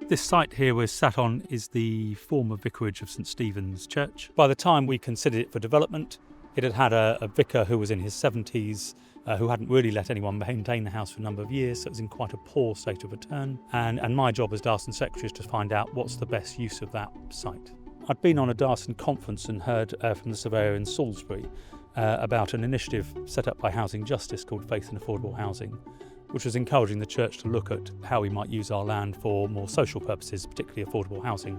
This site here we're sat on is the former vicarage of St Stephen's Church. By the time we considered it for development, it had had a vicar who was in his 70s, who hadn't really let anyone maintain the house for a number of years, so it was in quite a poor state of return. And my job as Diocesan Secretary is to find out what's the best use of that site. I'd been on a Diocesan conference and heard from the surveyor in Salisbury about an initiative set up by Housing Justice called Faith in Affordable Housing, which was encouraging the church to look at how we might use our land for more social purposes, particularly affordable housing.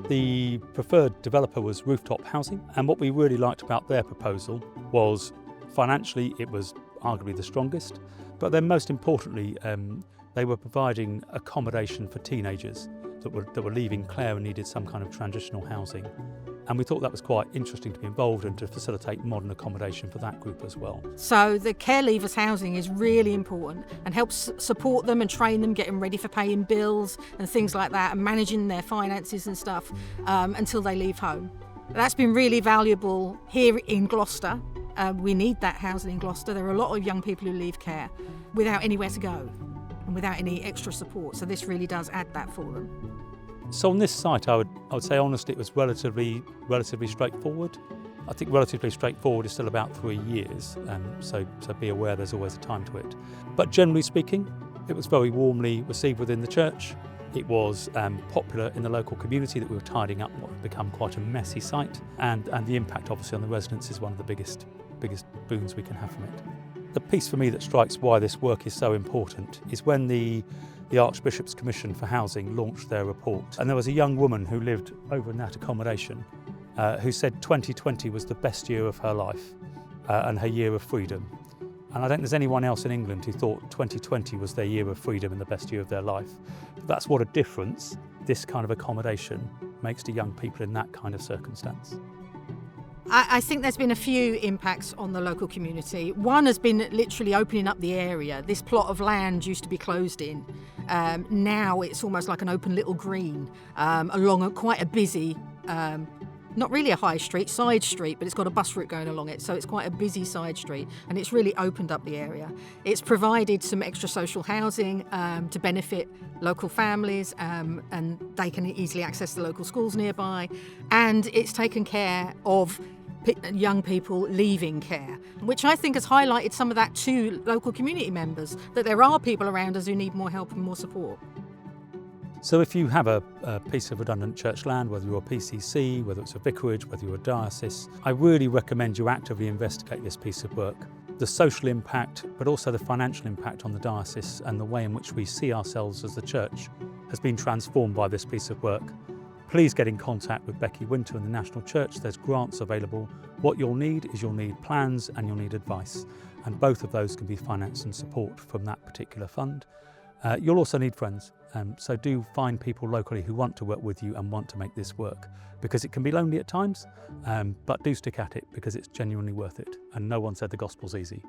The preferred developer was Rooftop Housing, and what we really liked about their proposal was financially it was arguably the strongest, but then most importantly they were providing accommodation for teenagers that were leaving Clare and needed some kind of transitional housing. And we thought that was quite interesting to be involved and to facilitate modern accommodation for that group as well. So the care leavers housing is really important and helps support them and train them, get them ready for paying bills and things like that, and managing their finances and stuff until they leave home. That's been really valuable here in Gloucester. We need that housing in Gloucester. There are a lot of young people who leave care without anywhere to go and without any extra support. So this really does add that for them. So on this site, I would say honestly it was relatively straightforward. I think relatively straightforward is still about 3 years, so be aware there's always a time to it. But generally speaking, it was very warmly received within the church. It was popular in the local community that we were tidying up what had become quite a messy site, and the impact obviously on the residents is one of the biggest boons we can have from it. The piece for me that strikes why this work is so important is when the Archbishop's Commission for Housing launched their report, and there was a young woman who lived over in that accommodation who said 2020 was the best year of her life and her year of freedom. And I don't think there's anyone else in England who thought 2020 was their year of freedom and the best year of their life. But that's what a difference this kind of accommodation makes to young people in that kind of circumstance. I think there's been a few impacts on the local community. One has been literally opening up the area. This plot of land used to be closed in. Now it's almost like an open little green along quite a busy, not really a high street, side street, but it's got a bus route going along it, so it's quite a busy side street, and it's really opened up the area. It's provided some extra social housing to benefit local families, and they can easily access the local schools nearby, and it's taken care of young people leaving care, which I think has highlighted some of that to local community members, that there are people around us who need more help and more support. So if you have a piece of redundant church land, whether you're a PCC, whether it's a vicarage, whether you're a diocese, I really recommend you actively investigate this piece of work. The social impact, but also the financial impact on the diocese and the way in which we see ourselves as the church has been transformed by this piece of work. Please get in contact with Becky Winter and the National Church. There's grants available. What you'll need is you'll need plans and you'll need advice. And both of those can be finance and support from that particular fund. You'll also need friends. So do find people locally who want to work with you and want to make this work, because it can be lonely at times, but do stick at it because it's genuinely worth it. And no one said the gospel's easy.